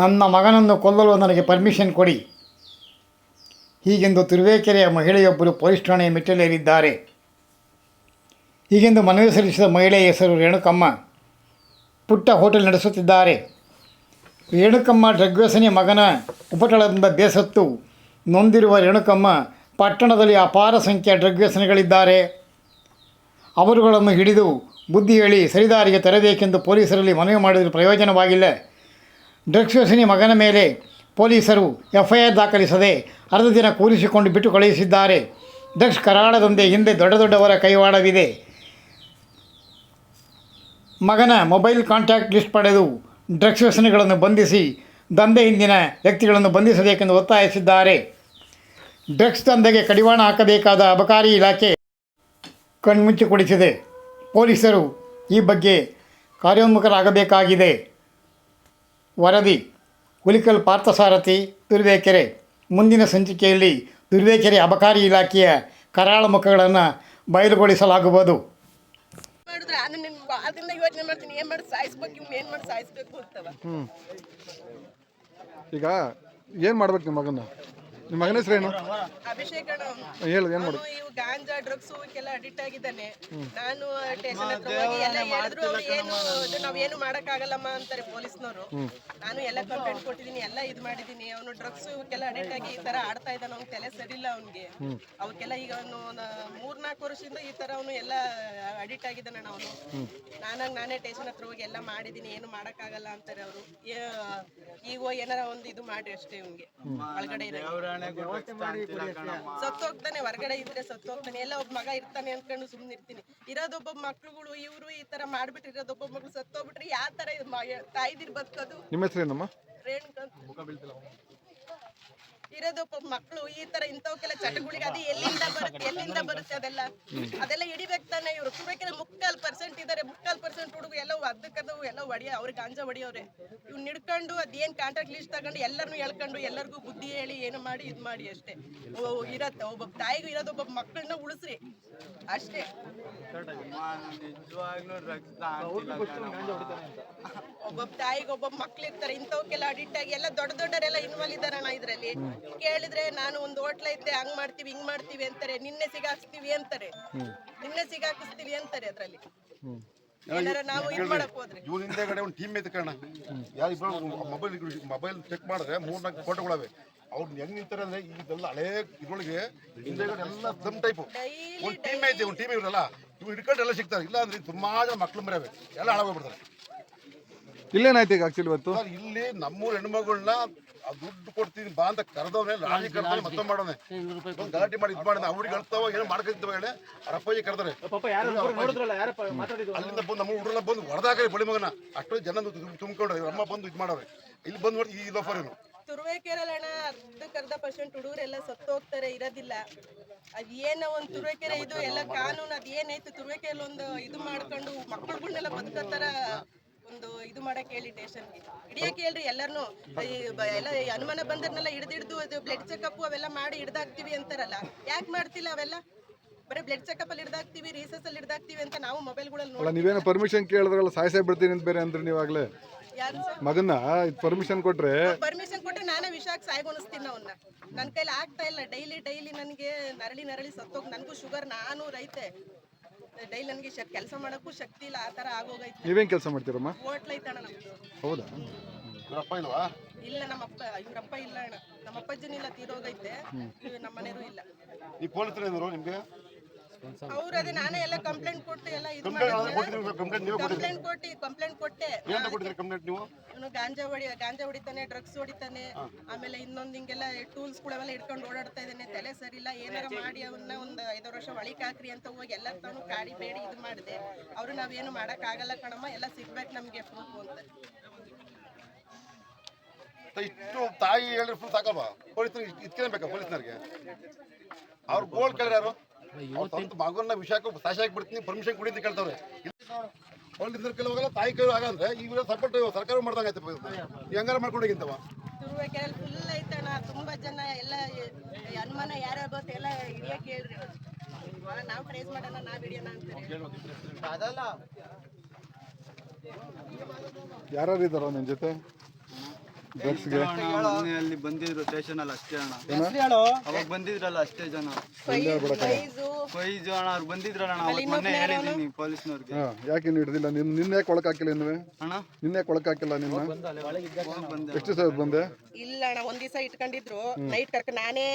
ನನ್ನ ಮಗನನ್ನು ಕೊಲ್ಲಲು ನನಗೆ ಪರ್ಮಿಷನ್ ಕೊಡಿ, ಹೀಗೆಂದು ತುರುವೇಕೆರೆಯ ಮಹಿಳೆಯೊಬ್ಬರು ಪೊಲೀಸ್ ಠಾಣೆಯ ಮೆಟ್ಟಿಲೇರಿದ್ದಾರೆ. ಹೀಗೆಂದು ಮನವಿ ಸಲ್ಲಿಸಿದ ಮಹಿಳೆಯ ಹೆಸರು ರೇಣುಕಮ್ಮ. ಪುಟ್ಟ ಹೋಟೆಲ್ ನಡೆಸುತ್ತಿದ್ದಾರೆ. ರೇಣುಕಮ್ಮ ಡ್ರಗ್ ವ್ಯಸನಿ ಮಗನ ಉಪಟಳದಿಂದ ಬೇಸತ್ತು ನೊಂದಿರುವ ರೇಣುಕಮ್ಮ, ಪಟ್ಟಣದಲ್ಲಿ ಅಪಾರ ಸಂಖ್ಯೆಯ ಡ್ರಗ್ ವ್ಯಸನಿಗಳಿದ್ದಾರೆ, ಅವರುಗಳನ್ನು ಹಿಡಿದು ಬುದ್ಧಿ ಹೇಳಿ ಸರಿದಾರಿಗೆ ತರಬೇಕೆಂದು ಪೊಲೀಸರಲ್ಲಿ ಮನವಿ ಮಾಡಿದರೂ ಪ್ರಯೋಜನವಾಗಿಲ್ಲ. ಡ್ರಗ್ಸ್ ವ್ಯಸನಿ ಮಗನ ಮೇಲೆ ಪೊಲೀಸರು FIR ದಾಖಲಿಸದೆ ಅರ್ಧ ದಿನ ಕೂರಿಸಿಕೊಂಡು ಬಿಟ್ಟು ಕಳುಹಿಸಿದ್ದಾರೆ. ಡ್ರಗ್ಸ್ ಕರಾಳ ದಂಧೆ ಹಿಂದೆ ದೊಡ್ಡವರ ಕೈವಾಡವಿದೆ. ಮಗನ ಮೊಬೈಲ್ ಕಾಂಟ್ಯಾಕ್ಟ್ ಲಿಸ್ಟ್ ಪಡೆದು ಡ್ರಗ್ಸ್ ವ್ಯಸನಿಗಳನ್ನು ಬಂಧಿಸಿ ದಂಧೆ ಹಿಂದಿನ ವ್ಯಕ್ತಿಗಳನ್ನು ಬಂಧಿಸಬೇಕೆಂದು ಒತ್ತಾಯಿಸಿದ್ದಾರೆ. ಡ್ರಗ್ಸ್ ದಂಧೆಗೆ ಕಡಿವಾಣ ಹಾಕಬೇಕಾದ ಅಬಕಾರಿ ಇಲಾಖೆ ಕಣ್ಮುಚ್ಚಿ ಕುಳಿತಿದೆ. ಪೊಲೀಸರು ಈ ಬಗ್ಗೆ ಕಾರ್ಯೋನ್ಮುಖರಾಗಬೇಕಾಗಿದೆ. ವರದಿ ಹುಲಿಕಲ್ ಪಾರ್ಥಸಾರಥಿ, ತುರುವೇಕೆರೆ. ಮುಂದಿನ ಸಂಚಿಕೆಯಲ್ಲಿ ತುರುವೇಕೆರೆ ಅಬಕಾರಿ ಇಲಾಖೆಯ ಕರಾಳ ಮುಖಗಳನ್ನು ಬಯಲುಗೊಳಿಸಲಾಗುವುದು. ಈಗ ಏನು ಮಾಡ್ಬೇಕು ನಿಮ್ಮ ಮಗನ ಹೆಸರೇನು? ಅಭಿಷೇಕ್ ಅಣ್ಣ. ಹೇಳು, ಏನು ಮಾಡು? ಇವು ಗಾಂಜಾ ಡ್ರಗ್ಸ್ ಎಲ್ಲ ಅಡಿಕ್ಟ್ ಆಗಿದ್ದಾನೆ. ನಾನು ಸ್ಟೇಷನ್ ಹತ್ರ ಹೋಗಿ ಎಲ್ಲ ಹೇಳಿದ್ರು, ಅವ್ರು ಏನು ನಾವೇನು ಮಾಡಕ್ಕಾಗಲ್ಲಮ್ಮ ಅಂತಾರೆ ಪೊಲೀಸ್ನವರು. ನಾನು ಎಲ್ಲ ಕಂಪ್ಲೇಂಟ್ ಕೊಟ್ಟಿದ್ದೀನಿ, ಎಲ್ಲ ಇದು ಮಾಡಿದ್ದೀನಿ. ಅವನು ಡ್ರಗ್ಸ್ ಇವಕ್ಕೆಲ್ಲ ಅಡಿಕ್ಟ್ ಆಗಿ ಈ ತರ ಆಡ್ತಾ ಇದ್ದಾನೆ. ಅವ್ನ ತಲೆ ಸರಿಯಿಲ್ಲ ಅವನಿಗೆ. ಅವಕ್ಕೆಲ್ಲ ಈಗ ಅವನು 3-4 ವರ್ಷದಿಂದ ಈ ತರ ಅವನು ಎಲ್ಲ ಅಡಿಕ್ಟ್ ಆಗಿದ್ದಾನೆ. ಅವನು ನಾನೇ ಸ್ಟೇಷನ್ ಹತ್ರ ಹೋಗಿ ಎಲ್ಲ ಮಾಡಿದ್ದೀನಿ, ಏನು ಮಾಡಕ್ಕಾಗಲ್ಲ ಅಂತಾರೆ ಅವರು. ಈಗ ಏನಾರ ಒಂದು ಇದು ಮಾಡಿ ಅಷ್ಟೇ. ಇವ್ನಿಗೆ ಒಳಗಡೆ ಇದೆ, ಸತ್ತೋಗ್ತಾನೆ. ಹೊರಗಡೆ ಇದ್ರೆ ಸತ್ತೋಗ್ತಾನೆ. ಎಲ್ಲ ಒಬ್ಬ ಮಗ ಇರ್ತಾನೆ ಅನ್ಕೊಂಡು ಸುಮ್ನೆ ಇರ್ತೀನಿ. ಇರೋದೊಬ್ಬ ಮಕ್ಳುಗಳು ಇವರು ಈ ತರ ಮಾಡ್ಬಿಟ್ರೆ, ಇರೋದೊಬ್ಬ ಮಕ್ಳು ಸತ್ತೋಗ್ಬಿಟ್ರೆ ಯಾವ ತರ ತಾಯಿದಿರ್ ಬದುಕೋದು? ನಿಮ್ಮ ಹೆಸರೇನಮ್ಮ? ರೇಣುಕಾ. ಇರೋದೊಬ್ಬ ಮಕ್ಳು ಈ ತರ ಇಂಥವಕ್ಕೆಲ್ಲ ಚಟಗಳಿಗೆ ಅದು ಎಲ್ಲಿಂದ ಬರುತ್ತೆ ಅದೆಲ್ಲ ಹಿಡಿಬೇಕು ತಾನೆ. ಇವ್ರು ತುರುವೇಕೆರೆ 3% ಇದಾರೆ. 3% ಹುಡುಗ ಎಲ್ಲ ಅದಕ್ಕದು ಎಲ್ಲ ಅವ್ರಿಗೆ ಗಾಂಜಾ ಹೊಡಿಯವ್ರೆ. ಇವ್ನ ಹಿಡ್ಕೊಂಡು ಅದೇನ್ ಕಾಂಟ್ಯಾಕ್ಟ್ ಲಿಸ್ಟ್ ತಗೊಂಡು ಎಲ್ಲರನ್ನು ಹೇಳ್ಕೊಂಡು ಎಲ್ಲರಿಗೂ ಬುದ್ಧಿ ಹೇಳಿ ಏನು ಮಾಡಿ ಇದು ಮಾಡಿ ಅಷ್ಟೇ. ಇರತ್ತೆ ಒಬ್ಬ ತಾಯಿಗೂ ಇರೋದೊಬ್ಬ ಮಕ್ಕಳನ್ನ ಉಳಿಸ್ರಿ ಅಷ್ಟೇ. ಒಬ್ಬೊಬ್ಬ ತಾಯಿಗೆ ಒಬ್ಬೊಬ್ಬ ಮಕ್ಳು ಇರ್ತಾರೆ, ಇಂಥವಕ್ಕೆಲ್ಲ ಅಡಿಕ್ಟ್ ಆಗಿ ಎಲ್ಲ ದೊಡ್ಡವರೆಲ್ಲ ಇನ್ವಾಲ್ವ್ ಇದಾರಣ್ಣ ಇದ್ರಲ್ಲಿ. ಕೇಳಿದ್ರೆ ನಾನು ಒಂದು ಹೋಟ್ಲ ಐತೆ, ಹಂಗ್ ಮಾಡ್ತೀವಿ ಹಿಂಗ್ ಮಾಡ್ತೀವಿ ಅಂತಾರೆ. ನಿನ್ನೆ ಸಿಗಾಕ್ಸ್ತೀವಿ ಅಂತಾರೆ, ಅದ್ರಲ್ಲಿ ಏನಾರ ನಾವು ಇದು ಮಾಡಕ್ ಹೋದ್ರೆ. ಇವ್ರ ಹಿಂದೆಗಡೆ ಒಂದು ಟೀಮ್ ಐತೆ ಕಣ. ಮೊಬೈಲ್ ಚೆಕ್ ಮಾಡಿದ್ರೆ 3-4 ಫೋಟೋಗಳವೆ. ಅವ್ರು ಹೆಂಗ್ ನಿಂತಾರೆ ಅಂದ್ರೆ ಇದೆಲ್ಲ ಹಳೇ ಇದ್ರೊಳಗೆ ಹಿಂದೆಗಡೆ ಎಲ್ಲ ದಮ್ ಟೈಪು ಒಂದು ಟೀಮ್ ಐತೆ. ಒಂದು ಟೀಮ್ ಇವ್ರಲ್ಲ, ಇವ್ರು ಹಿಡ್ಕೊಂಡು ಎಲ್ಲ ಸಿಗ್ತಾರೆ. ಇಲ್ಲ ಅಂದ್ರೆ ತುಂಬಾ ಜನ ಮಕ್ಳು ಮರವೆ ಎಲ್ಲ ಹಾಳಾಗೋಗ್ಬಿಡ್ತಾರೆ. ಇಲ್ಲೇನಾಯ್ತು ಈಗ ಆಕ್ಚುಲಿ ಇವತ್ತು? ಇಲ್ಲಿ ನಮ್ಮೂರ ಹೆಣ್ಮಗಳನ್ನ ದುಡ್ಡು ಕೊಡ್ತೀನಿ ಬಾ ಅಂತ ಕರೆದವನೇ ರಾಜಿ ಕರ್ತಾನೆ, ಮತ್ತೊಂದು ಮಾಡೋನೆ ಒಂದು ಗಲಾಟೆ ಮಾಡಿ ಇದು ಮಾಡಿದ. ಅವ್ರಿಗೆ ಹೇಳ್ತಾವ ಏನೋ ಮಾಡ್ಕೊಂತಾವ ಹೇಳಿ ಅವ್ರ ಅಪ್ಪಾಜಿ ಕರೆದಾರೆ. ಅಲ್ಲಿಂದ ಬಂದು ನಮ್ಮ ಹುಡುಗರೆಲ್ಲ ಬಂದು ಹೊಡೆದಾಕ್ರಿ ಬಳಿ ಮಗನ. ಅಷ್ಟು ಜನ ತುಂಬಿಕೊಂಡ್ರೆ ಅಮ್ಮ ಬಂದು ಇದು ಮಾಡೋರೆ. ಇಲ್ಲಿ ಬಂದು ನೋಡಿ ಈ ಲೋಫರ್ ಏನು ತುರುವೇಕೆರೆಲ್ಲ ಅರ್ಧ% ಹುಡುಗರೆಲ್ಲ ಸತ್ತು ಹೋಗ್ತಾರೆ, ಇರೋದಿಲ್ಲ. ಅದೇನೋ ಒಂದು ತುರುವೇಕೆರೆ ಇದು ಎಲ್ಲ ಕಾನೂನು ಅದೇನೈತೆ ತುರುವೇಕೆರೆ ಒಂದು ಇದು ಮಾಡ್ಕೊಂಡು ಮಕ್ಕಳುಗಳನ್ನೆಲ್ಲ ಬದುಕೋತರ ಒಂದು ಇದು ಮಾಡಕ್ ಹೇಳಿ, ಸ್ಟೇಷನ್ಗೆ ಹಿಡಿಯಕ್ಕೆ ಹೇಳ್ರಿ ಎಲ್ಲರನ್ನು. ಎಲ್ಲ ಅನುಮಾನ ಬಂದ್ರನ್ನೆಲ್ಲ ಹಿಡಿದು ಅದು ಬ್ಲಡ್ ಚೆಕಪ್ ಅವೆಲ್ಲ ಮಾಡಿ ಹಿಡ್ದಾಕ್ತಿವಿ ಅಂತಾರಲ್ಲ, ಯಾಕೆ ಮಾಡ್ತಿಲ್ಲ ಅವೆಲ್ಲ? ಬರೀ ಬ್ಲಡ್ ಚೆಕಪ್ ಅಲ್ಲಿ ಹಿಡ್ದಾಕ್ತಿವಿ, ರೀಸಸ್ ಅಲ್ಲಿ ಹಿಡ್ದಾಕ್ತಿವಿ ಅಂತ ನಾವು ಮೊಬೈಲ್ಗಳಲ್ಲಿ ನೋಡಿ. ನೀವೇನೋ ಪರ್ಮಿಷನ್ ಕೇಳಿದ್ರಲ್ಲ, ಸಾಯಿಸೇ ಬಿಡ್ತೀನಿ ಅಂತ ಬೇರೆ ಅಂದ್ರೆ ನೀವಾಗ್ಲೇ ಮಗನ್ನ ಪರ್ಮಿಷನ್ ಕೊಟ್ರೆ ನಾನೇ ವಿಷಯಕ್ಕೆ ಸಾಯ್ಗೊನಿಸ್ತೀನಿ ಅವನ್ನ. ನನ್ನ ಕೈಲಿ ಆಗ್ತಾ ಇಲ್ಲ. ಡೈಲಿ ನನಗೆ ನರಳಿ ಸತ್ತೋಗಿ, ನನಗೂ ಶುಗರ್, ನಾನು ರೈತೆ. ಡೈಲಿ ನನಗೆ ಕೆಲಸ ಮಾಡೋಕ್ಕೂ ಶಕ್ತಿ ಇಲ್ಲ, ಆ ಥರ ಆಗೋಗೈತೆ. ನೀವೇನು ಕೆಲಸ ಮಾಡ್ತೀರಮ್ಮ? ಹೋಟ್ಲ್ ಐತಣ್ಣ ನಮ್ದು. ಹೌದಾ? ಇವರಪ್ಪ ಇಲ್ವಾ? ಇಲ್ಲ, ಇವ್ರಪ್ಪ ಇಲ್ಲ ಅಣ್ಣ. ನಮ್ಮ ಅಪ್ಪಾಜಿನೂ ಇಲ್ಲ, ತೀರೋಗೈತೆ. ನಮ್ಮ ಮನೆಯವರು ಇಲ್ಲ. ಈ ಪೊಲೀಸ್ ನಿಮಗೆ ಅವ್ರು ಅದೇ ನಾನೇ ಎಲ್ಲ ಕಂಪ್ಲೇಂಟ್ ಕೊಟ್ಟು ಎಲ್ಲ ಇದು ಕಂಪ್ಲೇಂಟ್ ಕೊಟ್ಟೆ. ಇವನು ಗಾಂಜಾ ಹೊಡಿತಾನೆ, ಡ್ರಗ್ಸ್ ಹೊಡಿತಾನೆ, ಆಮೇಲೆ ಇನ್ನೊಂದು ಹಿಂಗೆಲ್ಲ ಟೂಲ್ಸ್ ಗಳೆಲ್ಲ ಇಟ್ಕೊಂಡು ಓಡಾಡ್ತಾ ಇದ್ದಾನೆ. ತಲೆ ಸರಿ ಇಲ್ಲ, ಏನಾರ ಮಾಡಿ ಅವನ್ನ ಒಂದು 5 ವರ್ಷ ಒಳಿಕ್ ಹಾಕ್ರಿ ಅಂತ ಹೋಗಿ ಎಲ್ಲ ತಾನು ಕಾಡಿ ಬೇಡಿ ಇದು ಮಾಡಿದೆ. ಅವರು ನಾವೇನು ಮಾಡಕ್ ಆಗಲ್ಲ ಕಣಮ್ಮ, ಎಲ್ಲ ಸಿಗ್ಬೇಕು ನಮ್ಗೆ ಪ್ರೂಫ್ ಅಂತ. ಇಷ್ಟು ತಾಯಿ ಹೇಳಿದ್ರೆ ಫುಲ್ ಸಾಕಲ್ವಾ? ಪೊಲೀಸರಿಗೆ ಇದ್ಕೇನೆ ಬೇಕಾ? ಪೊಲೀಸ್ನವ್ರಿಗೆ ಅವ್ರು ಗೋಲ್ಡ್ ಕೇಳ್ಯಾರು, ಮಗನ ವಿಷಯಕ್ಕೆ ಸಾಶಿ ಹಾಕ್ಬಿಡ್ತೀನಿ, ಪರ್ಮಿಷನ್ ಕೊಡಿ ಅಂತ ಕೇಳ್ತಾವ್ರೆ. ಪೊಲೀಸ್ನವ್ರ ಕೈಲಿ ಹೋಗಲ್ಲ, ತಾಯಿ ಕೈ ಆಗಂದ್ರೆ ಈಗ ಸಪೋರ್ಟ್ ಸರ್ಕಾರ ಮಾಡ್ದಂಗ ಆಯ್ತು. ಹೆಂಗಾರ ಮಾಡ್ಕೊಂಡೋಗಿಂತವ ತುರುವೇಕೆರೆಯಲ್ಲಿ ಫುಲ್ ಐತಣ್ಣ. ತುಂಬಾ ಜನ ಎಲ್ಲ ಅನುಮಾನ ಯಾರ್ಯಾರು ಗೊತ್ತ ಎಲ್ಲ ಹಿಡಿಯಕ್ಕೆ ಹೇಳ್ರಿ. ನಾವು ಟ್ರೇಸ್ ಮಾಡೋಣ, ನಾವು ಹಿಡಿಯೋಣ ಅಂತಾರೆ. ಯಾರು ಇದ್ದಾರೋ ನಿನ್ ಜೊತೆ? ಡ್ರಗ್ಸ್ಗೆ ಅಲ್ಲಿ ಬಂದಿದ್ರು ಸ್ಟೇಷನ್ ಅಲ್ಲಿ ಅಷ್ಟೇ ಅಣ್ಣ ಅವಾಗ ಬಂದಿದ್ರಲ್ಲ ಅಷ್ಟೇ ಜನ ಕೊಯ್ಜು ಅಣ್ಣ ಅವ್ರು ಬಂದಿದ್ರಲ್ಲ ಅಣ್ಣ ಅವತ್ತು ಮೊನ್ನೆ ಹೇಳಿದೀನಿ ಪೊಲೀಸ್ನವ್ರಿಗೆ. ಯಾಕೆ ಇನ್ನು ಹಿಡ್ದಿಲ್ಲ ನಿನ್ನೆ ಯಾಕೆ ಒಳಕ್ ಹಾಕಿಲ್ಲ ಇನ್ನು ಅಣ್ಣ ನಿನ್ನೆ ಯಾಕೆ ಒಳಕ್ ಹಾಕಿಲ್ಲ ನಿನ್ನ ಬಂದೆ ಎಷ್ಟು ದಿವಸ ಬಂದೆ ಇಲ್ಲ ಅಣ್ಣ ಒಂದ್ ದಿವಸ ಇಟ್ಕೊಂಡಿದ್ರು ನೈಟ್ ನಾನೇ